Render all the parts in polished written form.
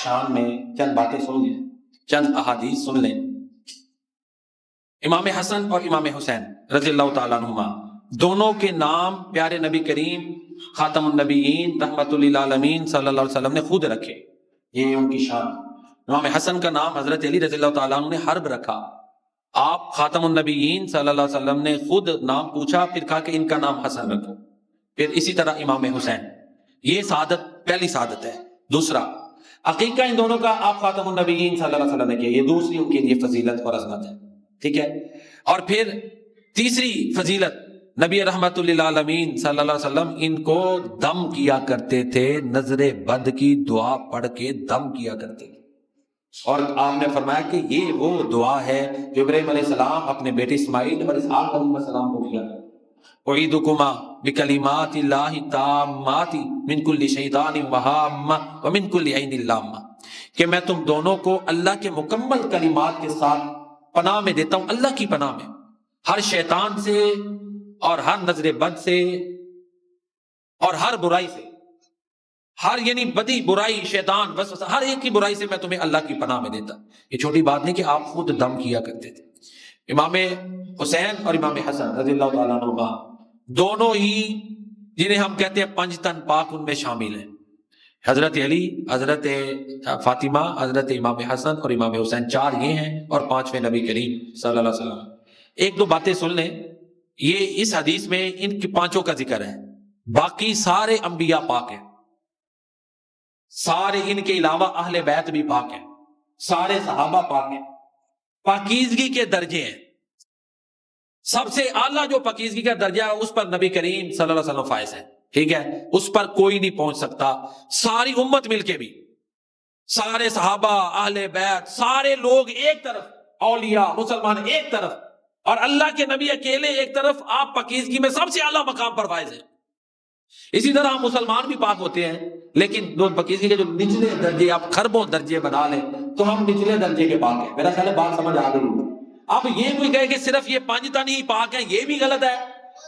شان میں چند باتیں سن لیں، چند احادیث سن لیں۔ امام حسن اور امام حسین رضی اللہ تعالیٰ عنہما دونوں کے نام پیارے نبی کریم خاتم النبیین رحمت للعالمین صلی اللہ علیہ وسلم نے خود رکھے، یہ ان کی شان۔ امام حسن کا نام حضرت علی رضی اللہ تعالیٰ عنہ نے حرب رکھا، آپ خاتم النبیین صلی اللہ علیہ وسلم نے خود نام پوچھا، پھر کہا کہ ان کا نام حسن رکھو۔ پھر اسی طرح امام حسین، یہ سعادت پہلی سعادت ہے۔ دوسرا عقیقہ ان دونوں کا آپ خاتم النبیین صلی اللہ علیہ وسلم نے کیا، یہ دوسری ان کے لیے فضیلت اور عظمت ہے، ٹھیک ہے۔ اور پھر تیسری فضیلت، نبی رحمت للعالمین صلی اللہ علیہ وسلم ان کو دم کیا کرتے تھے، نظر بد کی دعا پڑھ کے دم کیا کرتے تھے، اور آپ نے فرمایا کہ یہ وہ دعا ہے جو ابراہیم علیہ السلام اپنے بیٹے اسماعیل اور اسحاق علیہ السلام کو کیا۔ اعیدکما بکلمات اللہ التامات من کل شیطان وہامہ ومن کل عین لامہ، کہ میں تم دونوں کو اللہ کے مکمل کلمات کے ساتھ پناہ میں دیتا ہوں، اللہ کی پناہ میں، ہر شیطان سے اور ہر نظر بد سے اور ہر برائی سے، ہر یعنی بدی برائی شیطان بس ہر ایک کی برائی سے میں تمہیں اللہ کی پناہ میں دیتا۔ یہ چھوٹی بات نہیں کہ آپ خود دم کیا کرتے تھے۔ امام حسین اور امام حسن رضی اللہ تعالیٰ عنہ دونوں ہی جنہیں ہم کہتے ہیں پنج تن پاک ان میں شامل ہیں، حضرت علی، حضرت فاطمہ، حضرت امام حسن اور امام حسین، چار یہ ہیں، اور پانچویں نبی کریم صلی اللہ علیہ وسلم۔ ایک دو باتیں سن لیں، یہ اس حدیث میں ان کی پانچوں کا ذکر ہے، باقی سارے انبیاء پاک ہیں، سارے ان کے علاوہ اہل بیت بھی پاک ہیں، سارے صحابہ پاک ہیں، پاکیزگی کے درجے ہیں، سب سے اعلیٰ جو پاکیزگی کا درجہ ہے اس پر نبی کریم صلی اللہ علیہ وسلم فائز ہے، ٹھیک ہے، اس پر کوئی نہیں پہنچ سکتا، ساری امت مل کے بھی، سارے صحابہ، اہل بیت، سارے لوگ ایک طرف، اولیاء مسلمان ایک طرف، اور اللہ کے نبی اکیلے ایک طرف، آپ پاکیزگی میں سب سے اعلیٰ مقام پر فائز ہیں۔ اسی طرح ہم مسلمان بھی پاک ہوتے ہیں، لیکن دو پاکیزگی کے جو نچلے درجے آپ خربوں درجے بنا لیں تو ہم نچلے درجے کے پاک ہیں۔ میرا خیال ہے بات سمجھ آ گئی۔ اب یہ کوئی کہے کہ صرف یہ پانچ تن ہی پاک ہیں، یہ بھی غلط ہے،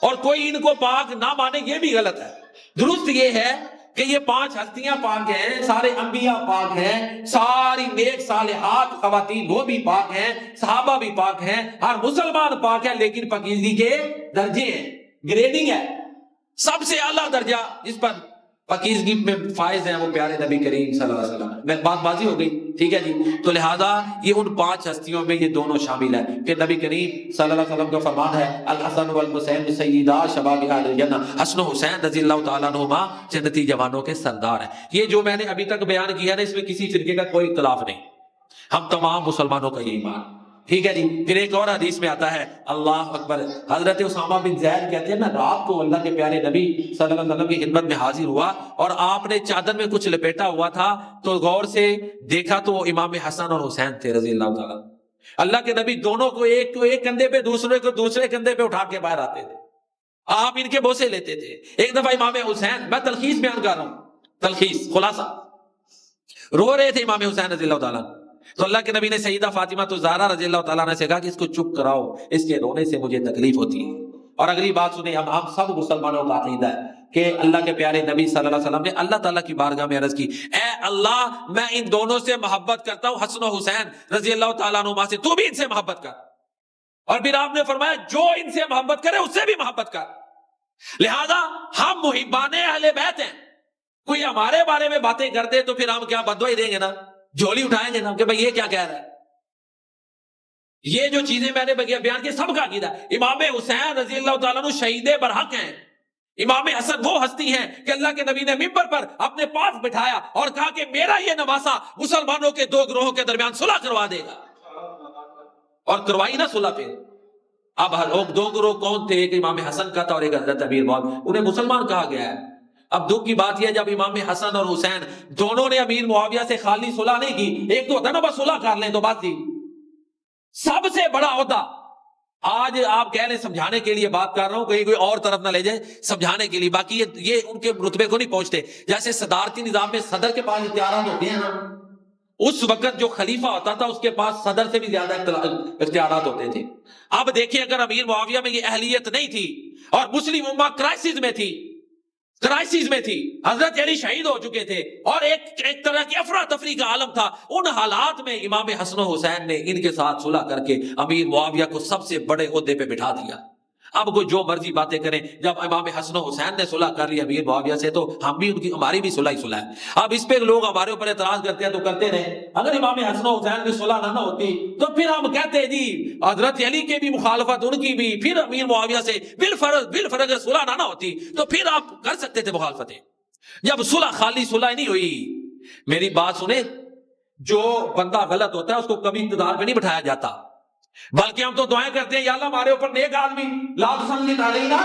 اور کوئی ان کو پاک نہ مانے، یہ بھی غلط ہے۔ درست یہ ہے کہ یہ پانچ ہستیاں پاک ہیں، سارے انبیاء پاک ہیں، ساری نیک صالحات خواتین وہ بھی پاک ہیں، صحابہ بھی پاک ہیں، ہر مسلمان پاک ہے، لیکن پاکیزگی کے درجے ہیں، گریڈنگ ہے۔ سب سے اعلیٰ درجہ جس پر پاکیزگی میں فائز ہیں وہ پیارے نبی کریم صلی اللہ علیہ وسلم۔ میں بات بازی ہو گئی، ٹھیک ہے جی۔ تو لہذا یہ ان پانچ ہستیوں میں یہ دونوں شامل ہیں۔ پھر نبی کریم صلی اللہ علیہ وسلم کا فرمان ہے، الحسن والحسین سیدا شباب اہل الجنہ، حسن و حسین رضی اللہ تعالیٰ عنہما جنتی جوانوں کے سردار ہیں۔ یہ جو میں نے ابھی تک بیان کیا نا، اس میں کسی فرقے کا کوئی اختلاف نہیں، ہم تمام مسلمانوں کا یہ ایمان، ٹھیک ہے جی۔ پھر ایک اور حدیث میں آتا ہے، اللہ اکبر، حضرت اسامہ بن زید کہتے ہیں میں رات کو اللہ کے پیارے نبی صلی اللہ علیہ وسلم کی خدمت میں حاضر ہوا، اور آپ نے چادر میں کچھ لپیٹا ہوا تھا، تو غور سے دیکھا تو وہ امام حسن اور حسین تھے رضی اللہ تعالیٰ۔ اللہ کے نبی دونوں کو ایک کندھے پہ، دوسرے کو دوسرے کندھے پہ اٹھا کے باہر آتے تھے، آپ ان کے بوسے لیتے تھے۔ ایک دفعہ امام حسین، میں تلخیص بیان کر رہا ہوں، تلخیص خلاصہ، رو رہے تھے امام حسین رضی اللہ تعالیٰ، تو اللہ کے نبی نے سیدہ فاطمہ تو زہرا رضی اللہ تعالیٰ عنہ سے کہا کہ اس کو چپ کراؤ، اس کے رونے سے مجھے تکلیف ہوتی ہے۔ اور اگلی بات سنیں، ہم سب مسلمانوں کا عقیدہ ہے کہ اللہ کے پیارے نبی صلی اللہ علیہ وسلم نے اللہ تعالیٰ کی بارگاہ میں عرض کی، اے اللہ میں ان دونوں سے محبت کرتا ہوں، حسن و حسین رضی اللہ تعالیٰ عنہما سے، تو بھی ان سے محبت کر۔ اور پھر آپ نے فرمایا جو ان سے محبت کرے اس سے بھی محبت کر۔ لہذا ہم محبان اہل بیت ہیں، کوئی ہمارے بارے میں باتیں کرتے تو پھر ہم کیا بددعائی دیں گے نا، جھولی اٹھائیں گے نا کہ بھئی یہ کیا کہہ رہا ہے۔ یہ جو چیزیں میں نے بیان کی سب کا عقیدہ ہے۔ امام حسین رضی اللہ تعالیٰ عنہ شہید برحق ہیں، امام حسن وہ ہستی ہیں کہ اللہ کے نبی نے ممبر پر اپنے پاس بٹھایا اور کہا کہ میرا یہ نواسہ مسلمانوں کے دو گروہوں کے درمیان صلح کروا دے گا، اور کروائی نا صلح۔ پھر اب دو گروہ کون تھے؟ ایک امام حسن کا تھا اور ایک حضرت امیر معاویہ، انہیں مسلمان کہا گیا ہے۔ اب دکھ کی بات یہ ہے جب امام حسن اور حسین دونوں نے امیر معاویہ سے خالی صلح نہیں کی، ایک تو ہوتا نا بس صلح کر لیں تو بات تھی، سب سے بڑا عہدہ آج آپ کہہ لیں سمجھانے کے لیے بات کر رہا ہوں، کہیں کوئی اور طرف نہ لے جائے، سمجھانے کے لیے، باقی یہ ان کے رتبے کو نہیں پہنچتے۔ جیسے صدارتی نظام میں صدر کے پاس اختیارات ہوتے ہیں نا، اس وقت جو خلیفہ ہوتا تھا اس کے پاس صدر سے بھی زیادہ اختیارات ہوتے تھے۔ اب دیکھیں اگر امیر معاویہ میں یہ اہلیت نہیں تھی اور مسلم امہ کرائسس میں تھی، کرائسس میں تھی، حضرت علی شہید ہو چکے تھے، اور ایک طرح کی افراتفری کا عالم تھا۔ ان حالات میں امام حسن و حسین نے ان کے ساتھ صلح کر کے امیر معاویہ کو سب سے بڑے عہدے پہ بٹھا دیا۔ اب کوئی جو مرضی باتیں کریں، جب امام حسن و حسین نے صلح کر لی امیر معاویہ سے، تو ہم بھی ہماری بھی صلح ہی صلح ہے۔ اب اس پہ لوگ ہمارے اوپر اعتراض کرتے ہیں تو کرتے رہے، اگر امام حسن و حسین کی صلح نہ ہوتی تو پھر ہم کہتے جی حضرت علی کے بھی مخالفت ان کی بھی، پھر امیر معاویہ سے بالفرض صلح نہ ہوتی تو پھر آپ کر سکتے تھے مخالفتیں۔ جب صلح خالی صلح نہیں ہوئی، میری بات سنیں، جو بندہ غلط ہوتا ہے اس کو کبھی اقتدار پہ نہیں بٹھایا جاتا، بلکہ ہم تو دعائیں کرتے ہیں یا اللہ ہمارے اوپر نیک آدمی لا تسلط علینا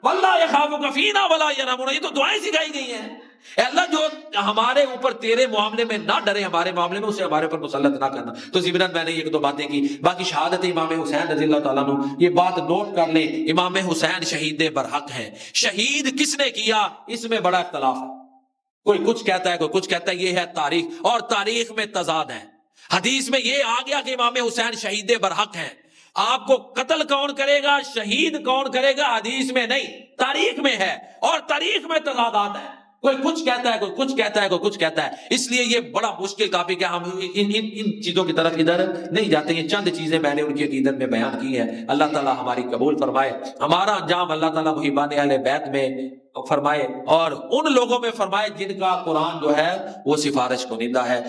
ولا یخافک فینا ولا یرحمنا، یہ تو دعائیں سکھائی گئی ہیں۔ اے اللہ جو ہمارے اوپر تیرے معاملے میں نہ ڈرے ہمارے معاملے میں، اسے ہمارے اوپر مسلط نہ کرنا۔ تو ضمناً میں نے ایک دو باتیں کی، باقی شہادت امام حسین رضی اللہ تعالیٰ عنہ، یہ بات نوٹ کر لیں، امام حسین شہید برحق ہے۔ شہید کس نے کیا اس میں بڑا اختلاف ہے، کوئی کچھ کہتا ہے کوئی کچھ کہتا ہے، یہ ہے تاریخ، اور تاریخ میں تضاد ہے۔ حدیث میں یہ آ گیا کہ امام حسین شہید برحق ہیں، آپ کو قتل کون کرے گا، شہید کون کرے گا، حدیث میں نہیں، تاریخ میں ہے، اور تاریخ میں تضادات ہے، کوئی کچھ کہتا ہے کوئی کچھ کہتا ہے کوئی کچھ کہتا ہے۔ اس لیے یہ بڑا مشکل ٹاپک ہے، ہم ان چیزوں کی طرف ادھر نہیں جاتے۔ یہ چند چیزیں میں نے ان کی عقیدت میں بیان کی ہیں، اللہ تعالیٰ ہماری قبول فرمائے، ہمارا انجام اللہ تعالیٰ محبان اہل بیت میں فرمائے، اور ان لوگوں میں فرمائے جن کا قرآن جو ہے وہ سفارش کنندہ ہے۔